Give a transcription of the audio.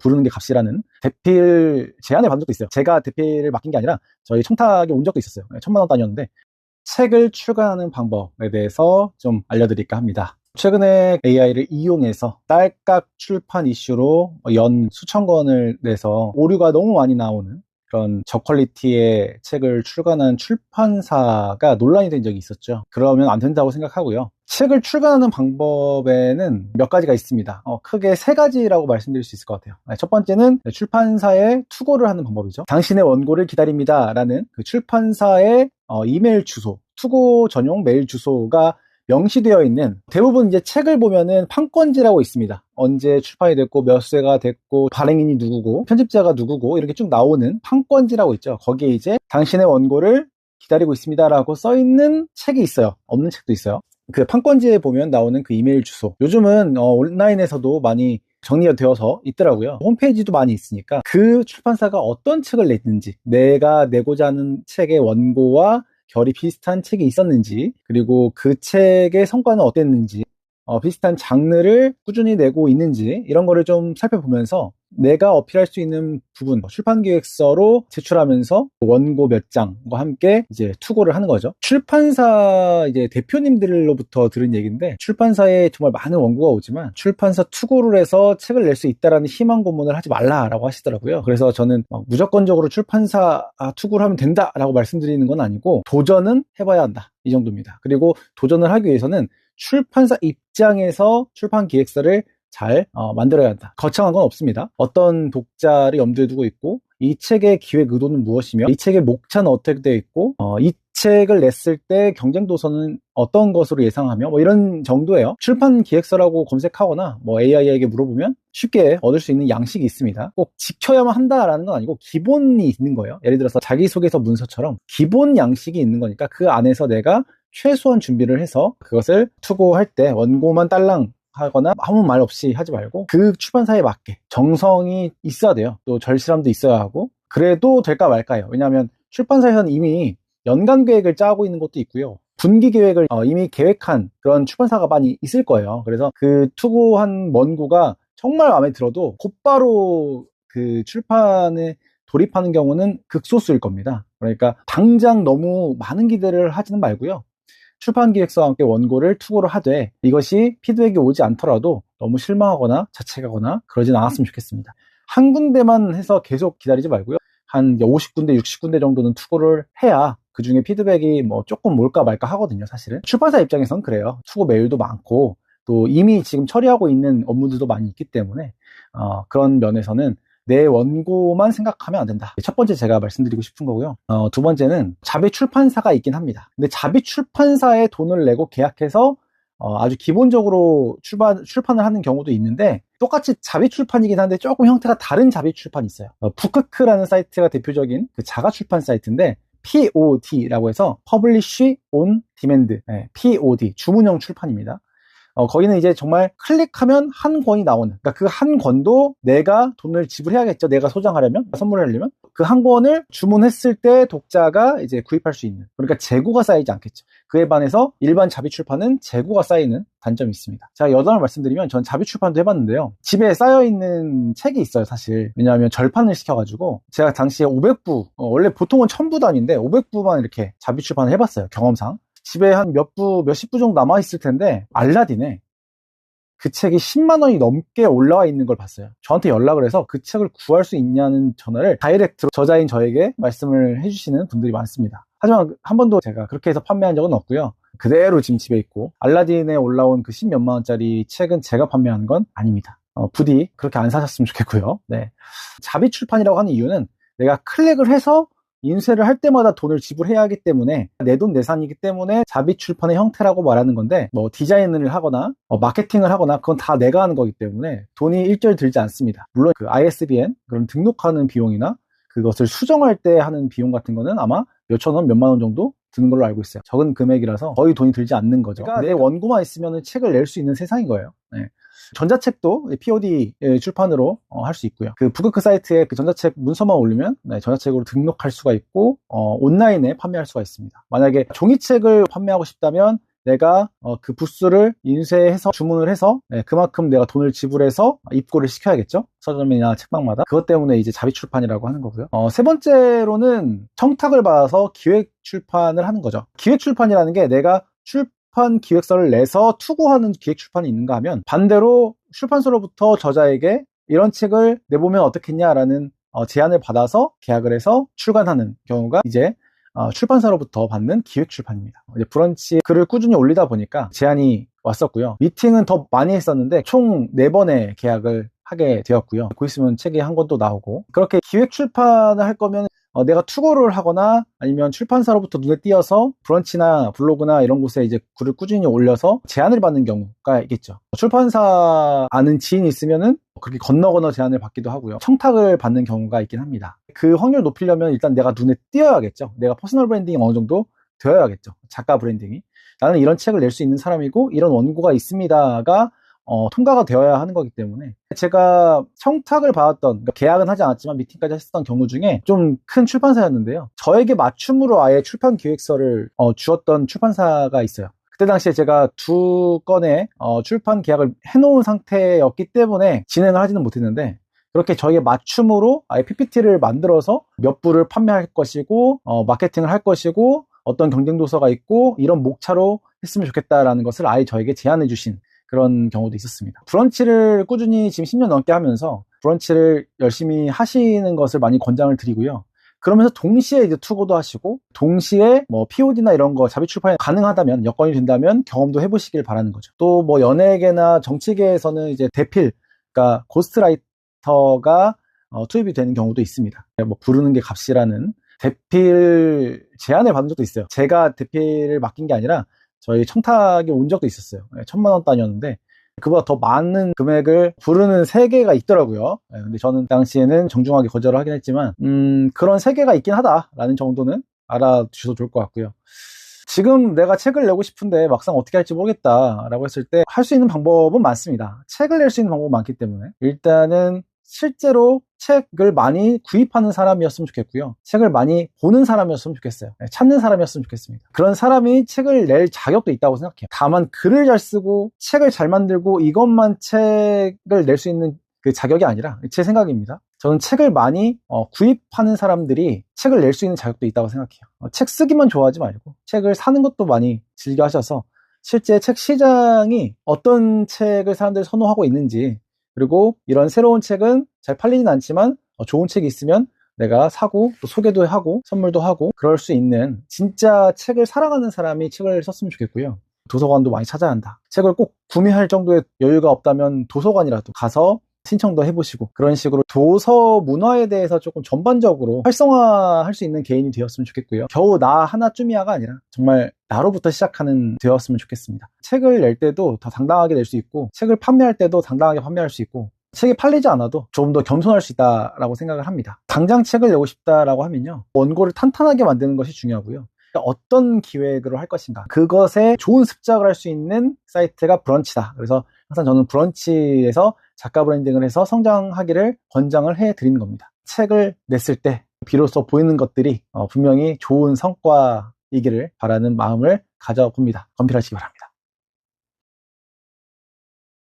부르는 게 값이라는 대필 제안을 받은 적도 있어요. 제가 대필을 맡긴 게 아니라 저희 청탁에 온 적도 있었어요. 1000만 원 단위였는데 책을 출간하는 방법에 대해서 좀 알려드릴까 합니다. 최근에 AI를 이용해서 딸깍 출판 이슈로 연 수천 권을 내서 오류가 너무 많이 나오는 그런 저퀄리티의 책을 출간한 출판사가 논란이 된 적이 있었죠. 그러면 안 된다고 생각하고요. 책을 출간하는 방법에는 몇 가지가 있습니다. 크게 세 가지라고 말씀드릴 수 있을 것 같아요. 첫 번째는 출판사에 투고를 하는 방법이죠. 당신의 원고를 기다립니다 라는 그 출판사의 이메일 주소, 투고 전용 메일 주소가 명시되어 있는, 대부분 이제 책을 보면은 판권지라고 있습니다. 언제 출판이 됐고 몇 쇄가 됐고 발행인이 누구고 편집자가 누구고 이렇게 쭉 나오는 판권지라고 있죠. 거기에 이제 당신의 원고를 기다리고 있습니다 라고 써있는 책이 있어요. 없는 책도 있어요. 그 판권지에 보면 나오는 그 이메일 주소, 요즘은 온라인에서도 많이 정리가 되어서 있더라고요. 홈페이지도 많이 있으니까 그 출판사가 어떤 책을 냈는지, 내가 내고자 하는 책의 원고와 결이 비슷한 책이 있었는지, 그리고 그 책의 성과는 어땠는지, 비슷한 장르를 꾸준히 내고 있는지, 이런 거를 좀 살펴보면서 내가 어필할 수 있는 부분, 출판기획서로 제출하면서 원고 몇 장과 함께 이제 투고를 하는 거죠. 출판사 이제 대표님들로부터 들은 얘기인데, 출판사에 정말 많은 원고가 오지만 출판사 투고를 해서 책을 낼 수 있다라는 희망 고문을 하지 말라라고 하시더라고요. 그래서 저는 무조건적으로 출판사 투고를 하면 된다라고 말씀드리는 건 아니고, 도전은 해봐야 한다, 이 정도입니다. 그리고 도전을 하기 위해서는 출판사 입장에서 출판 기획서를 잘 만들어야 한다. 거창한 건 없습니다. 어떤 독자를 염두에 두고 있고, 이 책의 기획 의도는 무엇이며, 이 책의 목차는 어떻게 되어 있고, 이 책을 냈을 때 경쟁 도서는 어떤 것으로 예상하며, 이런 정도예요. 출판 기획서라고 검색하거나 AI에게 물어보면 쉽게 얻을 수 있는 양식이 있습니다. 꼭 지켜야만 한다라는 건 아니고 기본이 있는 거예요. 예를 들어서 자기소개서 문서처럼 기본 양식이 있는 거니까 그 안에서 내가 최소한 준비를 해서 그것을 투고할 때 원고만 딸랑 하거나 아무 말 없이 하지 말고 그 출판사에 맞게 정성이 있어야 돼요. 또 절실함도 있어야 하고, 그래도 될까 말까요. 왜냐하면 출판사에서는 이미 연간 계획을 짜고 있는 것도 있고요, 분기 계획을 이미 계획한 그런 출판사가 많이 있을 거예요. 그래서 그 투고한 원고가 정말 마음에 들어도 곧바로 그 출판에 돌입하는 경우는 극소수일 겁니다. 그러니까 당장 너무 많은 기대를 하지는 말고요, 출판 기획서와 함께 원고를 투고를 하되 이것이 피드백이 오지 않더라도 너무 실망하거나 자책하거나 그러진 않았으면 좋겠습니다. 한 군데만 해서 계속 기다리지 말고요, 한 50군데 60군데 정도는 투고를 해야 그 중에 피드백이 조금 올까 말까 하거든요. 사실은 출판사 입장에선 그래요. 투고 메일도 많고 또 이미 지금 처리하고 있는 업무들도 많이 있기 때문에 그런 면에서는 내 원고만 생각하면 안 된다. 첫 번째 제가 말씀드리고 싶은 거고요. 두 번째는 자비 출판사가 있긴 합니다. 근데 자비 출판사에 돈을 내고 계약해서 아주 기본적으로 출판을 하는 경우도 있는데, 똑같이 자비 출판이긴 한데 조금 형태가 다른 자비 출판이 있어요. 푸크크라는 사이트가 대표적인 그 자가 출판 사이트인데, POD라고 해서 Publish on Demand, POD, 주문형 출판입니다. 거기는 이제 정말 클릭하면 한 권이 나오는, 그러니까 그 한 권도 내가 돈을 지불해야겠죠. 내가 소장하려면, 선물하려면. 그 한 권을 주문했을 때 독자가 이제 구입할 수 있는, 그러니까 재고가 쌓이지 않겠죠. 그에 반해서 일반 자비 출판은 재고가 쌓이는 단점이 있습니다. 제가 여담을 말씀드리면, 전 자비 출판도 해봤는데요, 집에 쌓여있는 책이 있어요, 사실. 왜냐하면 절판을 시켜가지고, 제가 당시에 500부, 원래 보통은 1000부 단위인데 500부만 이렇게 자비 출판을 해봤어요, 경험상. 집에 한 몇십 부 정도 남아있을 텐데, 알라딘에 그 책이 10만 원이 넘게 올라와 있는 걸 봤어요. 저한테 연락을 해서 그 책을 구할 수 있냐는 전화를 다이렉트로 저자인 저에게 말씀을 해주시는 분들이 많습니다. 하지만 한 번도 제가 그렇게 해서 판매한 적은 없고요, 그대로 지금 집에 있고, 알라딘에 올라온 그 10몇만 원짜리 책은 제가 판매한 건 아닙니다. 부디 그렇게 안 사셨으면 좋겠고요. 네. 자비 출판이라고 하는 이유는 내가 클릭을 해서 인쇄를 할 때마다 돈을 지불해야 하기 때문에, 내 돈 내산이기 때문에 자비 출판의 형태라고 말하는 건데, 디자인을 하거나 마케팅을 하거나 그건 다 내가 하는 거기 때문에 돈이 일절 들지 않습니다. 물론 그 ISBN 그런 등록하는 비용이나 그것을 수정할 때 하는 비용 같은 거는 아마 몇천 원, 몇만 원 정도 드는 걸로 알고 있어요. 적은 금액이라서 거의 돈이 들지 않는 거죠. 그러니까 내 원고만 있으면 책을 낼 수 있는 세상인 거예요. 네. 전자책도 POD 출판으로 할 수 있고요. 그 북크크 사이트에 그 전자책 문서만 올리면 전자책으로 등록할 수가 있고, 온라인에 판매할 수가 있습니다. 만약에 종이책을 판매하고 싶다면 내가 그 부수를 인쇄해서 주문을 해서 그만큼 내가 돈을 지불해서 입고를 시켜야겠죠. 서점이나 책방마다. 그것 때문에 이제 자비출판이라고 하는 거고요. 세 번째로는 청탁을 받아서 기획출판을 하는 거죠. 기획출판이라는 게 내가 출판 기획서를 내서 투고하는 기획출판이 있는가 하면, 반대로 출판사로부터 저자에게 이런 책을 내보면 어떻겠냐라는 제안을 받아서 계약을 해서 출간하는 경우가 이제 출판사로부터 받는 기획출판입니다. 이제 브런치 글을 꾸준히 올리다 보니까 제안이 왔었고요. 미팅은 더 많이 했었는데 총 4번의 계약을 하게 되었고요. 곧 있으면 책이 한 권도 나오고, 그렇게 기획출판을 할 거면 내가 투고를 하거나 아니면 출판사로부터 눈에 띄어서 브런치나 블로그나 이런 곳에 이제 글을 꾸준히 올려서 제안을 받는 경우가 있겠죠. 출판사 아는 지인이 있으면은 그렇게 건너 제안을 받기도 하고요. 청탁을 받는 경우가 있긴 합니다. 그 확률을 높이려면 일단 내가 눈에 띄어야겠죠. 내가 퍼스널 브랜딩이 어느 정도 되어야겠죠. 작가 브랜딩이. 나는 이런 책을 낼 수 있는 사람이고 이런 원고가 있습니다가 통과가 되어야 하는 거기 때문에, 제가 청탁을 받았던, 그러니까 계약은 하지 않았지만 미팅까지 했었던 경우 중에 좀 큰 출판사였는데요. 저에게 맞춤으로 아예 출판 기획서를 주었던 출판사가 있어요. 그때 당시에 제가 2건의 출판 계약을 해놓은 상태였기 때문에 진행을 하지는 못했는데, 그렇게 저에게 맞춤으로 아예 PPT를 만들어서 몇 부를 판매할 것이고 마케팅을 할 것이고 어떤 경쟁 도서가 있고 이런 목차로 했으면 좋겠다라는 것을 아예 저에게 제안해 주신 그런 경우도 있었습니다. 브런치를 꾸준히 지금 10년 넘게 하면서 브런치를 열심히 하시는 것을 많이 권장을 드리고요. 그러면서 동시에 이제 투고도 하시고, 동시에 뭐 POD나 이런 거 자비 출판이 가능하다면, 여건이 된다면 경험도 해보시길 바라는 거죠. 또 뭐 연예계나 정치계에서는 이제 대필, 그러니까 고스트라이터가 투입이 되는 경우도 있습니다. 뭐 부르는 게 값이라는 대필 제안을 받은 적도 있어요. 제가 대필을 맡긴 게 아니라 저희 청탁이 온 적도 있었어요. 1000만 원 단위였는데 그보다 더 많은 금액을 부르는 세계가 있더라고요. 근데 저는 당시에는 정중하게 거절을 하긴 했지만 그런 세계가 있긴 하다라는 정도는 알아주셔도 좋을 것 같고요. 지금 내가 책을 내고 싶은데 막상 어떻게 할지 모르겠다라고 했을 때 할 수 있는 방법은 많습니다. 책을 낼 수 있는 방법은 많기 때문에 일단은 실제로 책을 많이 구입하는 사람이었으면 좋겠고요. 책을 많이 보는 사람이었으면 좋겠어요. 찾는 사람이었으면 좋겠습니다. 그런 사람이 책을 낼 자격도 있다고 생각해요. 다만 글을 잘 쓰고 책을 잘 만들고 이것만 책을 낼 수 있는 그 자격이 아니라, 제 생각입니다. 저는 책을 많이 구입하는 사람들이 책을 낼 수 있는 자격도 있다고 생각해요. 책 쓰기만 좋아하지 말고 책을 사는 것도 많이 즐겨 하셔서 실제 책 시장이 어떤 책을 사람들이 선호하고 있는지, 그리고 이런 새로운 책은 잘 팔리진 않지만 좋은 책이 있으면 내가 사고 또 소개도 하고 선물도 하고 그럴 수 있는 진짜 책을 사랑하는 사람이 책을 썼으면 좋겠고요. 도서관도 많이 찾아야 한다. 책을 꼭 구매할 정도의 여유가 없다면 도서관이라도 가서 신청도 해보시고, 그런 식으로 도서 문화에 대해서 조금 전반적으로 활성화할 수 있는 개인이 되었으면 좋겠고요. 겨우 나 하나쯤이야가 아니라 정말 나로부터 시작하는 되었으면 좋겠습니다. 책을 낼 때도 더 당당하게 낼 수 있고, 책을 판매할 때도 당당하게 판매할 수 있고, 책이 팔리지 않아도 조금 더 겸손할 수 있다라고 생각을 합니다. 당장 책을 내고 싶다라고 하면요, 원고를 탄탄하게 만드는 것이 중요하고요. 어떤 기획으로 할 것인가, 그것에 좋은 습작을 할 수 있는 사이트가 브런치다. 그래서 항상 저는 브런치에서 작가 브랜딩을 해서 성장하기를 권장을 해드리는 겁니다. 책을 냈을 때 비로소 보이는 것들이 분명히 좋은 성과이기를 바라는 마음을 가져봅니다. 건필하시기 바랍니다.